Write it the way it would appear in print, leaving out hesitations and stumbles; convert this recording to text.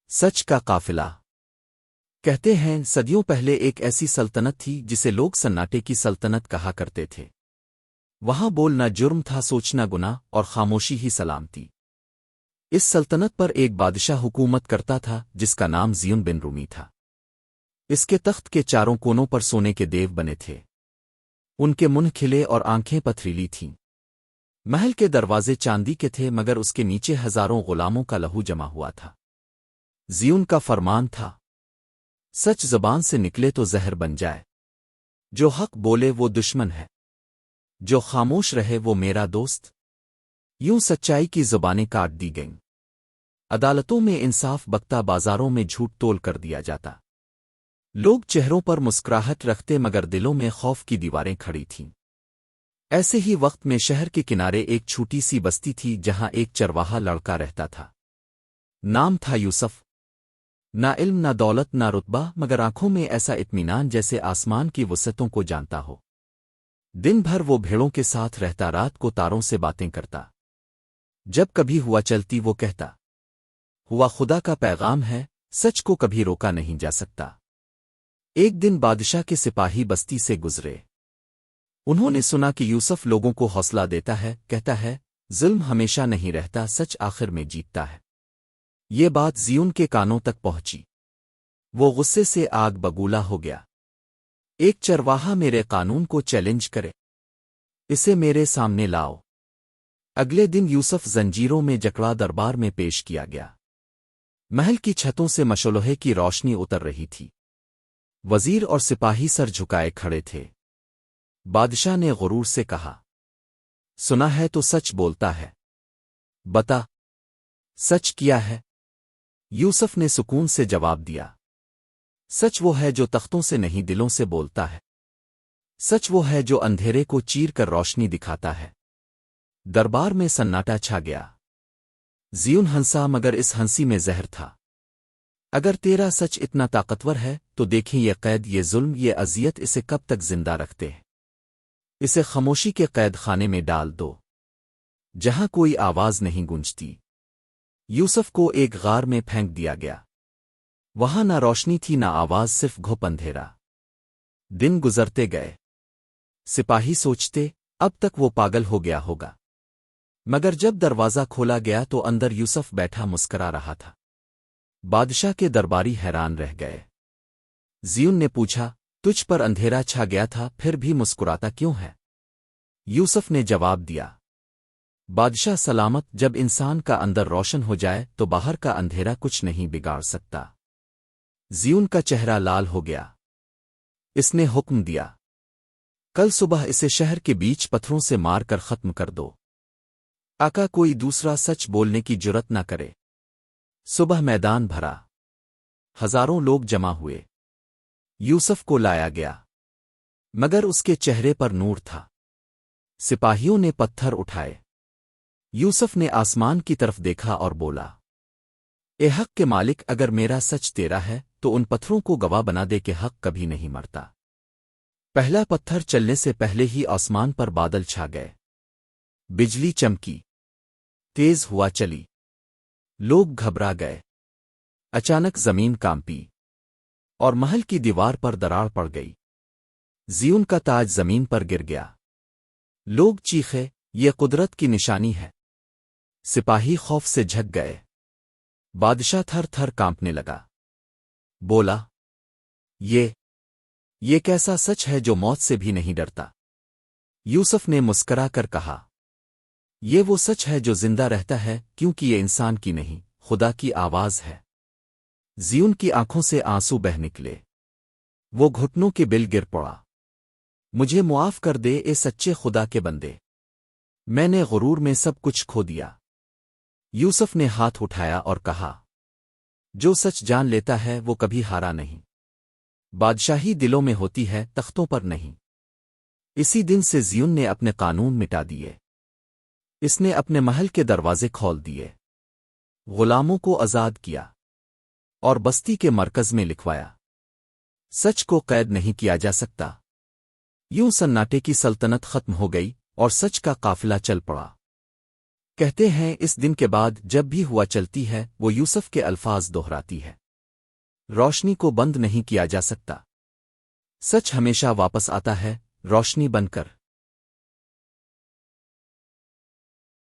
سچ کا قافلہ کہتے ہیں صدیوں پہلے ایک ایسی سلطنت تھی جسے لوگ سناٹے کی سلطنت کہا کرتے تھے۔ وہاں بولنا جرم تھا، سوچنا گناہ اور خاموشی ہی سلامتی۔ اس سلطنت پر ایک بادشاہ حکومت کرتا تھا جس کا نام زیون بن رومی تھا۔ اس کے تخت کے چاروں کونوں پر سونے کے دیو بنے تھے، ان کے منہ کھلے اور آنکھیں پتھریلی تھیں۔ محل کے دروازے چاندی کے تھے مگر اس کے نیچے ہزاروں غلاموں کا لہو جمع ہوا تھا۔ زیون کا فرمان تھا، سچ زبان سے نکلے تو زہر بن جائے، جو حق بولے وہ دشمن ہے، جو خاموش رہے وہ میرا دوست۔ یوں سچائی کی زبانیں کاٹ دی گئیں، عدالتوں میں انصاف بکتا، بازاروں میں جھوٹ تول کر دیا جاتا۔ لوگ چہروں پر مسکراہٹ رکھتے مگر دلوں میں خوف کی دیواریں کھڑی تھیں۔ ایسے ہی وقت میں شہر کے کنارے ایک چھوٹی سی بستی تھی جہاں ایک چرواہا لڑکا رہتا تھا۔ نام تھا یوسف۔ نہ علم نہ دولت نہ رتبہ، مگر آنکھوں میں ایسا اطمینان جیسے آسمان کی وسعتوں کو جانتا ہو۔ دن بھر وہ بھیڑوں کے ساتھ رہتا، رات کو تاروں سے باتیں کرتا۔ جب کبھی ہوا چلتی وہ کہتا، ہوا خدا کا پیغام ہے، سچ کو کبھی روکا نہیں جا سکتا۔ ایک دن بادشاہ کے سپاہی بستی سے گزرے۔ انہوں نے سنا کہ یوسف لوگوں کو حوصلہ دیتا ہے، کہتا ہے ظلم ہمیشہ نہیں رہتا، سچ آخر میں جیتتا ہے۔ یہ بات زیون کے کانوں تک پہنچی۔ وہ غصے سے آگ بگولا ہو گیا۔ ایک چرواہا میرے قانون کو چیلنج کرے، اسے میرے سامنے لاؤ۔ اگلے دن یوسف زنجیروں میں جکڑا دربار میں پیش کیا گیا۔ محل کی چھتوں سے مشعلے کی روشنی اتر رہی تھی۔ وزیر اور سپاہی سر جھکائے کھڑے تھے۔ بادشاہ نے غرور سے کہا، سنا ہے تو سچ بولتا ہے، بتا سچ کیا ہے؟ یوسف نے سکون سے جواب دیا، سچ وہ ہے جو تختوں سے نہیں دلوں سے بولتا ہے، سچ وہ ہے جو اندھیرے کو چیر کر روشنی دکھاتا ہے۔ دربار میں سناٹا چھا گیا۔ زیون ہنسا مگر اس ہنسی میں زہر تھا۔ اگر تیرا سچ اتنا طاقتور ہے تو دیکھیں یہ قید، یہ ظلم، یہ اذیت، اسے کب تک زندہ رکھتے ہیں؟ اسے خاموشی کے قید خانے میں ڈال دو، جہاں کوئی آواز نہیں گونجتی۔ یوسف کو ایک غار میں پھینک دیا گیا۔ وہاں نہ روشنی تھی نہ آواز، صرف گھپ اندھیرا۔ دن گزرتے گئے۔ سپاہی سوچتے اب تک وہ پاگل ہو گیا ہوگا، مگر جب دروازہ کھولا گیا تو اندر یوسف بیٹھا مسکرا رہا تھا۔ بادشاہ کے درباری حیران رہ گئے۔ زیون نے پوچھا، تجھ پر اندھیرا چھا گیا تھا پھر بھی مسکراتا کیوں ہے؟ یوسف نے جواب دیا، بادشاہ سلامت، جب انسان کا اندر روشن ہو جائے تو باہر کا اندھیرا کچھ نہیں بگاڑ سکتا۔ زیون کا چہرہ لال ہو گیا۔ اس نے حکم دیا، کل صبح اسے شہر کے بیچ پتھروں سے مار کر ختم کر دو، آقا کوئی دوسرا سچ بولنے کی جرت نہ کرے۔ صبح میدان بھرا، ہزاروں لوگ جمع ہوئے۔ یوسف کو لایا گیا مگر اس کے چہرے پر نور تھا۔ سپاہیوں نے پتھر اٹھائے۔ یوسف نے آسمان کی طرف دیکھا اور بولا، اے حق کے مالک، اگر میرا سچ تیرا ہے تو ان پتھروں کو گواہ بنا دے کہ حق کبھی نہیں مرتا۔ پہلا پتھر چلنے سے پہلے ہی آسمان پر بادل چھا گئے، بجلی چمکی، تیز ہوا چلی، لوگ گھبرا گئے۔ اچانک زمین کانپی اور محل کی دیوار پر دراڑ پڑ گئی۔ زیون کا تاج زمین پر گر گیا۔ لوگ چیخے، یہ قدرت کی نشانی ہے۔ سپاہی خوف سے جھک گئے۔ بادشاہ تھر تھر کانپنے لگا۔ بولا، یہ کیسا سچ ہے جو موت سے بھی نہیں ڈرتا؟ یوسف نے مسکرا کر کہا، یہ وہ سچ ہے جو زندہ رہتا ہے، کیونکہ یہ انسان کی نہیں، خدا کی آواز ہے۔ زیون کی آنکھوں سے آنسو بہہ نکلے۔ وہ گھٹنوں کے بل گر پڑا۔ مجھے معاف کر دے اے سچے خدا کے بندے، میں نے غرور میں سب کچھ کھو دیا۔ یوسف نے ہاتھ اٹھایا اور کہا، جو سچ جان لیتا ہے وہ کبھی ہارا نہیں۔ بادشاہی دلوں میں ہوتی ہے، تختوں پر نہیں۔ اسی دن سے زیون نے اپنے قانون مٹا دیے۔ اس نے اپنے محل کے دروازے کھول دیے، غلاموں کو آزاد کیا اور بستی کے مرکز میں لکھوایا، سچ کو قید نہیں کیا جا سکتا۔ یوں سناٹے کی سلطنت ختم ہو گئی اور سچ کا قافلہ چل پڑا۔ کہتے ہیں اس دن کے بعد جب بھی ہوا چلتی ہے وہ یوسف کے الفاظ دہراتی ہے، روشنی کو بند نہیں کیا جا سکتا، سچ ہمیشہ واپس آتا ہے روشنی بن کر۔